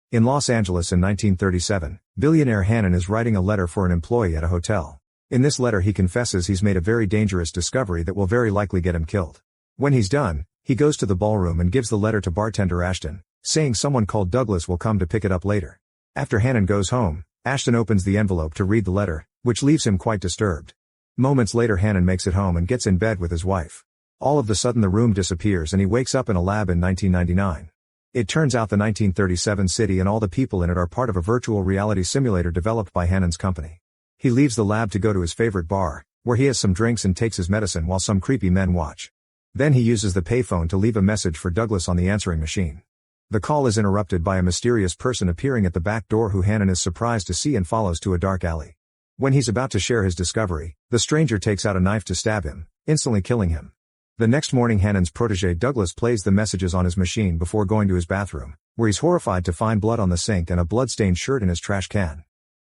In Los Angeles in 1937, billionaire Hannon is writing a letter for an employee at a hotel. In this letter he confesses he's made a very dangerous discovery that will very likely get him killed. When he's done, he goes to the ballroom and gives the letter to bartender Ashton, saying someone called Douglas will come to pick it up later. After Hannon goes home, Ashton opens the envelope to read the letter, which leaves him quite disturbed. Moments later Hannon makes it home and gets in bed with his wife. All of a sudden the room disappears and he wakes up in a lab in 1999. It turns out the 1937 city and all the people in it are part of a virtual reality simulator developed by Hannon's company. He leaves the lab to go to his favorite bar, where he has some drinks and takes his medicine while some creepy men watch. Then he uses the payphone to leave a message for Douglas on the answering machine. The call is interrupted by a mysterious person appearing at the back door who Hannon is surprised to see and follows to a dark alley. When he's about to share his discovery, the stranger takes out a knife to stab him, instantly killing him. The next morning Hannon's protege Douglas plays the messages on his machine before going to his bathroom, where he's horrified to find blood on the sink and a blood-stained shirt in his trash can.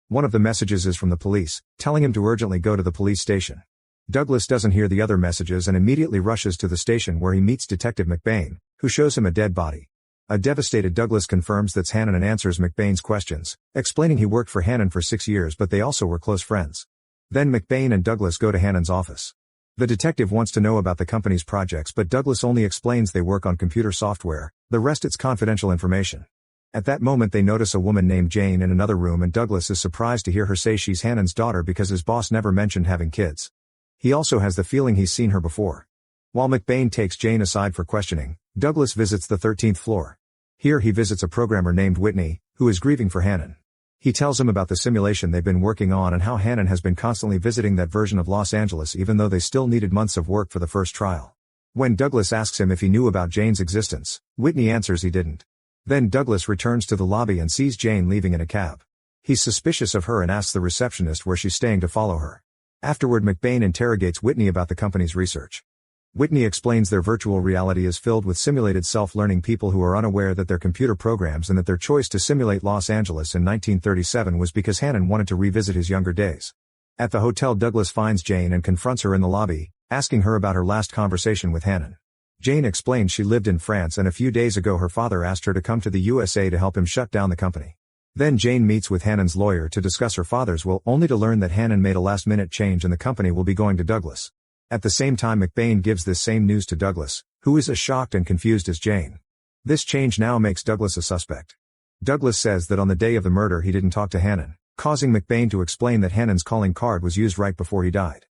One of the messages is from the police, telling him to urgently go to the police station. Douglas doesn't hear the other messages and immediately rushes to the station where he meets Detective McBain, who shows him a dead body. A devastated Douglas confirms that's Hannon and answers McBain's questions, explaining he worked for Hannon for 6 years but they also were close friends. Then McBain and Douglas go to Hannon's office. The detective wants to know about the company's projects but Douglas only explains they work on computer software, the rest it's confidential information. At that moment they notice a woman named Jane in another room and Douglas is surprised to hear her say she's Hannon's daughter because his boss never mentioned having kids. He also has the feeling he's seen her before. While McBain takes Jane aside for questioning, Douglas visits the 13th floor. Here he visits a programmer named Whitney, who is grieving for Hannon. He tells him about the simulation they've been working on and how Hannon has been constantly visiting that version of Los Angeles even though they still needed months of work for the first trial. When Douglas asks him if he knew about Jane's existence, Whitney answers he didn't. Then Douglas returns to the lobby and sees Jane leaving in a cab. He's suspicious of her and asks the receptionist where she's staying to follow her. Afterward McBain interrogates Whitney about the company's research. Whitney explains their virtual reality is filled with simulated self-learning people who are unaware that they're computer programs and that their choice to simulate Los Angeles in 1937 was because Hannon wanted to revisit his younger days. At the hotel Douglas finds Jane and confronts her in the lobby, asking her about her last conversation with Hannon. Jane explains she lived in France and a few days ago her father asked her to come to the USA to help him shut down the company. Then Jane meets with Hannon's lawyer to discuss her father's will only to learn that Hannon made a last-minute change and the company will be going to Douglas. At the same time McBain gives this same news to Douglas, who is as shocked and confused as Jane. This change now makes Douglas a suspect. Douglas says that on the day of the murder he didn't talk to Hannon, causing McBain to explain that Hannon's calling card was used right before he died.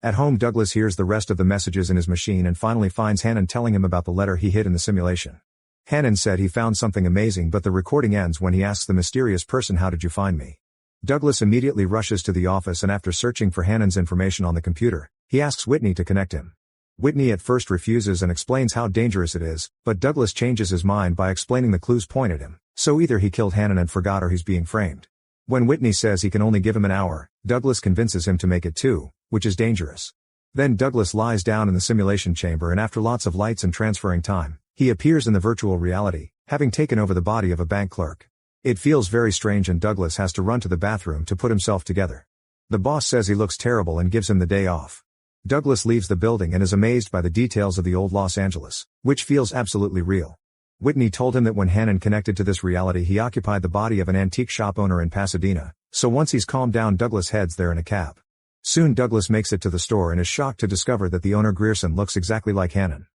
At home Douglas hears the rest of the messages in his machine and finally finds Hannon telling him about the letter he hid in the simulation. Hannon said he found something amazing but the recording ends when he asks the mysterious person how did you find me? Douglas immediately rushes to the office and after searching for Hannon's information on the computer, he asks Whitney to connect him. Whitney at first refuses and explains how dangerous it is, but Douglas changes his mind by explaining the clues point at him, so either he killed Hannon and forgot or he's being framed. When Whitney says he can only give him an hour, Douglas convinces him to make it 2, which is dangerous. Then Douglas lies down in the simulation chamber and after lots of lights and transferring time, he appears in the virtual reality, having taken over the body of a bank clerk. It feels very strange and Douglas has to run to the bathroom to put himself together. The boss says he looks terrible and gives him the day off. Douglas leaves the building and is amazed by the details of the old Los Angeles, which feels absolutely real. Whitney told him that when Hannon connected to this reality he occupied the body of an antique shop owner in Pasadena, so once he's calmed down Douglas heads there in a cab. Soon Douglas makes it to the store and is shocked to discover that the owner Grierson looks exactly like Hannon.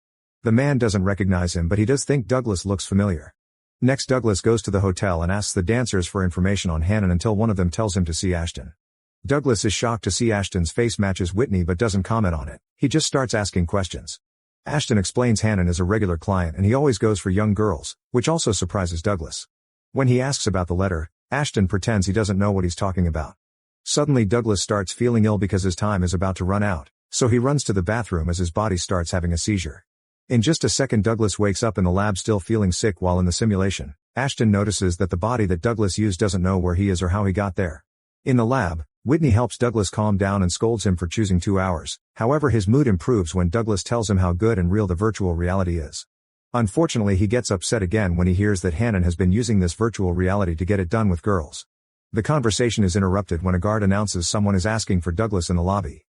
The man doesn't recognize him but he does think Douglas looks familiar. Next Douglas goes to the hotel and asks the dancers for information on Hannon until one of them tells him to see Ashton. Douglas is shocked to see Ashton's face matches Whitney but doesn't comment on it, he just starts asking questions. Ashton explains Hannon is a regular client and he always goes for young girls, which also surprises Douglas. When he asks about the letter, Ashton pretends he doesn't know what he's talking about. Suddenly Douglas starts feeling ill because his time is about to run out, so he runs to the bathroom as his body starts having a seizure. In just a second Douglas wakes up in the lab still feeling sick while in the simulation. Ashton notices that the body that Douglas used doesn't know where he is or how he got there. In the lab, Whitney helps Douglas calm down and scolds him for choosing 2 hours, however his mood improves when Douglas tells him how good and real the virtual reality is. Unfortunately he gets upset again when he hears that Hannon has been using this virtual reality to get it done with girls. The conversation is interrupted when a guard announces someone is asking for Douglas in the lobby.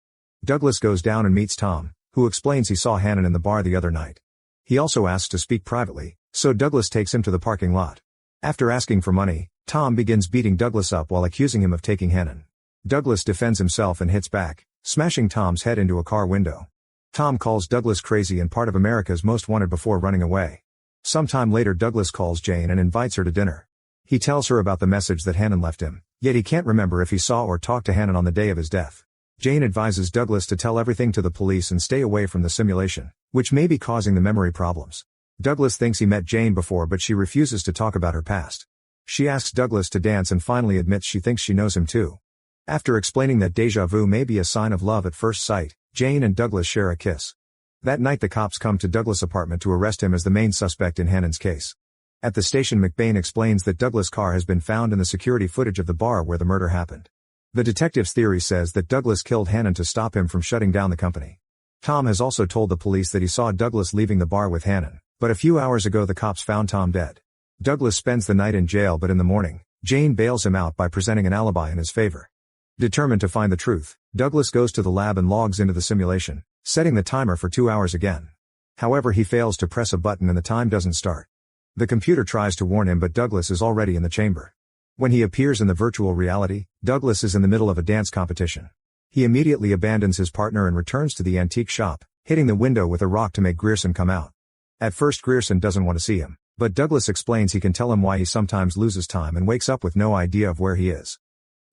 Douglas goes down and meets Tom, who explains he saw Hannon in the bar the other night. He also asks to speak privately, so Douglas takes him to the parking lot. After asking for money, Tom begins beating Douglas up while accusing him of taking Hannon. Douglas defends himself and hits back, smashing Tom's head into a car window. Tom calls Douglas crazy and part of America's Most Wanted before running away. Sometime later Douglas calls Jane and invites her to dinner. He tells her about the message that Hannon left him, yet he can't remember if he saw or talked to Hannon on the day of his death. Jane advises Douglas to tell everything to the police and stay away from the simulation, which may be causing the memory problems. Douglas thinks he met Jane before but she refuses to talk about her past. She asks Douglas to dance and finally admits she thinks she knows him too. After explaining that déjà vu may be a sign of love at first sight, Jane and Douglas share a kiss. That night the cops come to Douglas' apartment to arrest him as the main suspect in Hannon's case. At the station McBain explains that Douglas' car has been found in the security footage of the bar where the murder happened. The detective's theory says that Douglas killed Hannon to stop him from shutting down the company. Tom has also told the police that he saw Douglas leaving the bar with Hannon, but a few hours ago the cops found Tom dead. Douglas spends the night in jail but in the morning, Jane bails him out by presenting an alibi in his favor. Determined to find the truth, Douglas goes to the lab and logs into the simulation, setting the timer for 2 hours again. However, he fails to press a button and the time doesn't start. The computer tries to warn him but Douglas is already in the chamber. When he appears in the virtual reality, Douglas is in the middle of a dance competition. He immediately abandons his partner and returns to the antique shop, hitting the window with a rock to make Grierson come out. At first Grierson doesn't want to see him, but Douglas explains he can tell him why he sometimes loses time and wakes up with no idea of where he is.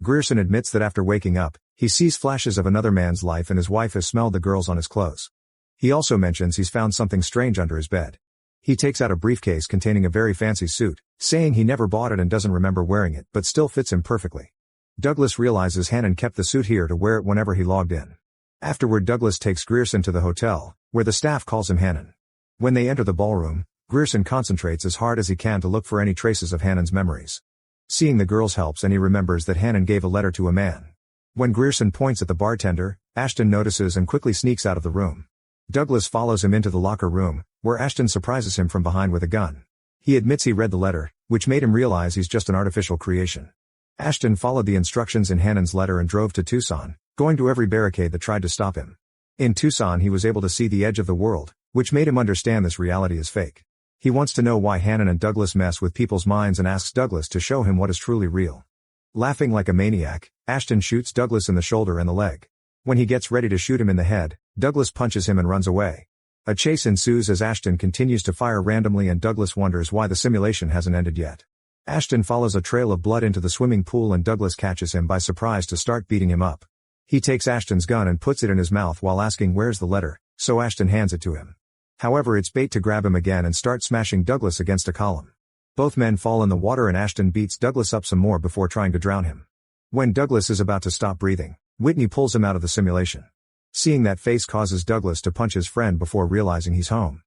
Grierson admits that after waking up, he sees flashes of another man's life and his wife has smelled the girls on his clothes. He also mentions he's found something strange under his bed. He takes out a briefcase containing a very fancy suit, saying he never bought it and doesn't remember wearing it but still fits him perfectly. Douglas realizes Hannon kept the suit here to wear it whenever he logged in. Afterward Douglas takes Grierson to the hotel, where the staff calls him Hannon. When they enter the ballroom, Grierson concentrates as hard as he can to look for any traces of Hannon's memories. Seeing the girls helps and he remembers that Hannon gave a letter to a man. When Grierson points at the bartender, Ashton notices and quickly sneaks out of the room. Douglas follows him into the locker room, where Ashton surprises him from behind with a gun. He admits he read the letter, which made him realize he's just an artificial creation. Ashton followed the instructions in Hannon's letter and drove to Tucson, going to every barricade that tried to stop him. In Tucson he was able to see the edge of the world, which made him understand this reality is fake. He wants to know why Hannon and Douglas mess with people's minds and asks Douglas to show him what is truly real. Laughing like a maniac, Ashton shoots Douglas in the shoulder and the leg. When he gets ready to shoot him in the head, Douglas punches him and runs away. A chase ensues as Ashton continues to fire randomly and Douglas wonders why the simulation hasn't ended yet. Ashton follows a trail of blood into the swimming pool and Douglas catches him by surprise to start beating him up. He takes Ashton's gun and puts it in his mouth while asking where's the letter, so Ashton hands it to him. However, it's bait to grab him again and start smashing Douglas against a column. Both men fall in the water and Ashton beats Douglas up some more before trying to drown him. When Douglas is about to stop breathing, Whitney pulls him out of the simulation. Seeing that face causes Douglas to punch his friend before realizing he's home.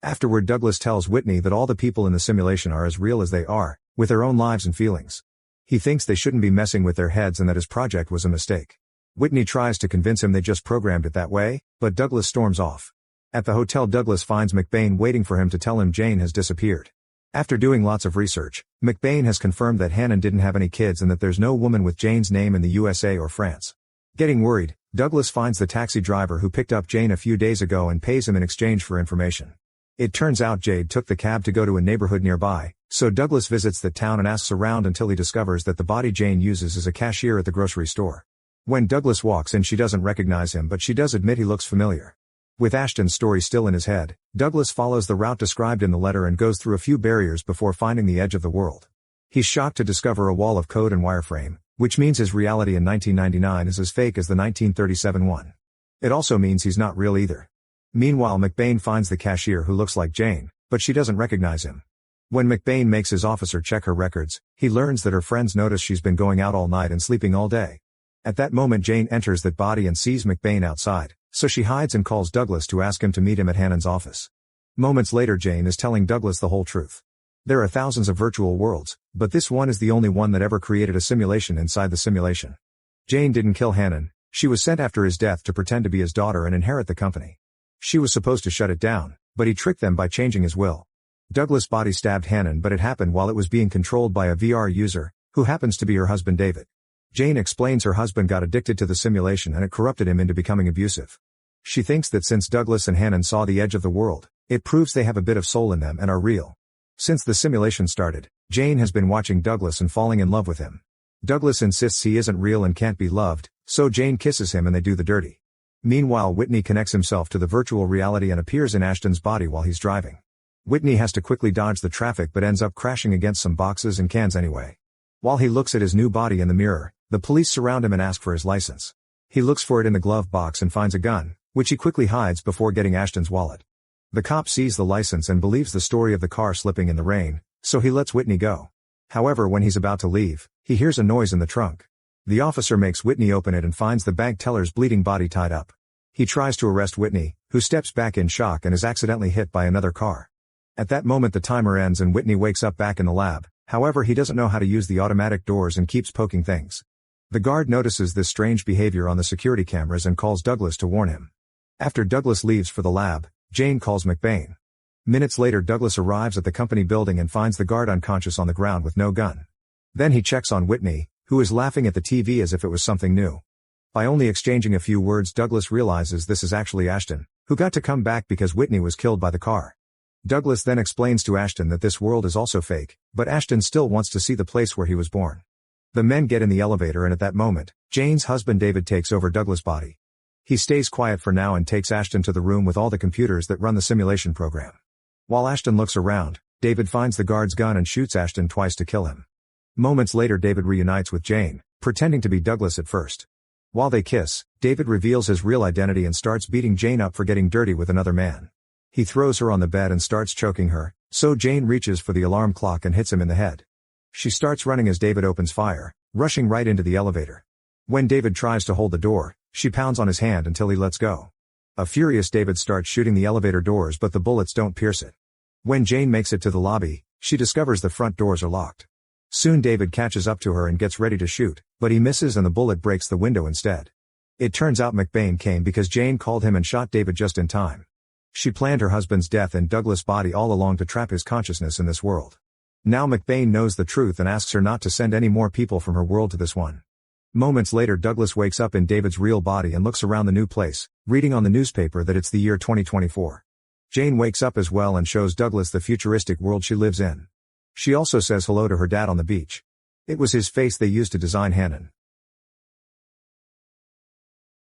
Afterward Douglas tells Whitney that all the people in the simulation are as real as they are, with their own lives and feelings. He thinks they shouldn't be messing with their heads and that his project was a mistake. Whitney tries to convince him they just programmed it that way, but Douglas storms off. At the hotel Douglas finds McBain waiting for him to tell him Jane has disappeared. After doing lots of research, McBain has confirmed that Hannon didn't have any kids and that there's no woman with Jane's name in the USA or France. Getting worried, Douglas finds the taxi driver who picked up Jane a few days ago and pays him in exchange for information. It turns out Jade took the cab to go to a neighborhood nearby, so Douglas visits the town and asks around until he discovers that the body Jane uses is a cashier at the grocery store. When Douglas walks in she doesn't recognize him but she does admit he looks familiar. With Ashton's story still in his head, Douglas follows the route described in the letter and goes through a few barriers before finding the edge of the world. He's shocked to discover a wall of code and wireframe, which means his reality in 1999 is as fake as the 1937 one. It also means he's not real either. Meanwhile McBain finds the cashier who looks like Jane, but she doesn't recognize him. When McBain makes his officer check her records, he learns that her friends notice she's been going out all night and sleeping all day. At that moment Jane enters that body and sees McBain outside, so she hides and calls Douglas to ask him to meet him at Hannon's office. Moments later Jane is telling Douglas the whole truth. There are thousands of virtual worlds, but this one is the only one that ever created a simulation inside the simulation. Jane didn't kill Hannon, she was sent after his death to pretend to be his daughter and inherit the company. She was supposed to shut it down, but he tricked them by changing his will. Douglas' body stabbed Hannon but it happened while it was being controlled by a VR user, who happens to be her husband David. Jane explains her husband got addicted to the simulation and it corrupted him into becoming abusive. She thinks that since Douglas and Hannon saw the edge of the world, it proves they have a bit of soul in them and are real. Since the simulation started, Jane has been watching Douglas and falling in love with him. Douglas insists he isn't real and can't be loved, so Jane kisses him and they do the dirty. Meanwhile, Whitney connects himself to the virtual reality and appears in Ashton's body while he's driving. Whitney has to quickly dodge the traffic but ends up crashing against some boxes and cans anyway. While he looks at his new body in the mirror, the police surround him and ask for his license. He looks for it in the glove box and finds a gun, which he quickly hides before getting Ashton's wallet. The cop sees the license and believes the story of the car slipping in the rain, so he lets Whitney go. However, when he's about to leave, he hears a noise in the trunk. The officer makes Whitney open it and finds the bank teller's bleeding body tied up. He tries to arrest Whitney, who steps back in shock and is accidentally hit by another car. At that moment the timer ends and Whitney wakes up back in the lab, however he doesn't know how to use the automatic doors and keeps poking things. The guard notices this strange behavior on the security cameras and calls Douglas to warn him. After Douglas leaves for the lab, Jane calls McBain. Minutes later Douglas arrives at the company building and finds the guard unconscious on the ground with no gun. Then he checks on Whitney, who is laughing at the TV as if it was something new. By only exchanging a few words Douglas realizes this is actually Ashton, who got to come back because Whitney was killed by the car. Douglas then explains to Ashton that this world is also fake, but Ashton still wants to see the place where he was born. The men get in the elevator and at that moment, Jane's husband David takes over Douglas' body. He stays quiet for now and takes Ashton to the room with all the computers that run the simulation program. While Ashton looks around, David finds the guard's gun and shoots Ashton twice to kill him. Moments later David reunites with Jane, pretending to be Douglas at first. While they kiss, David reveals his real identity and starts beating Jane up for getting dirty with another man. He throws her on the bed and starts choking her, so Jane reaches for the alarm clock and hits him in the head. She starts running as David opens fire, rushing right into the elevator. When David tries to hold the door, she pounds on his hand until he lets go. A furious David starts shooting the elevator doors but the bullets don't pierce it. When Jane makes it to the lobby, she discovers the front doors are locked. Soon David catches up to her and gets ready to shoot, but he misses and the bullet breaks the window instead. It turns out McBain came because Jane called him and shot David just in time. She planned her husband's death in Douglas' body all along to trap his consciousness in this world. Now McBain knows the truth and asks her not to send any more people from her world to this one. Moments later Douglas wakes up in David's real body and looks around the new place, reading on the newspaper that it's the year 2024. Jane wakes up as well and shows Douglas the futuristic world she lives in. She also says hello to her dad on the beach. It was his face they used to design Hannon.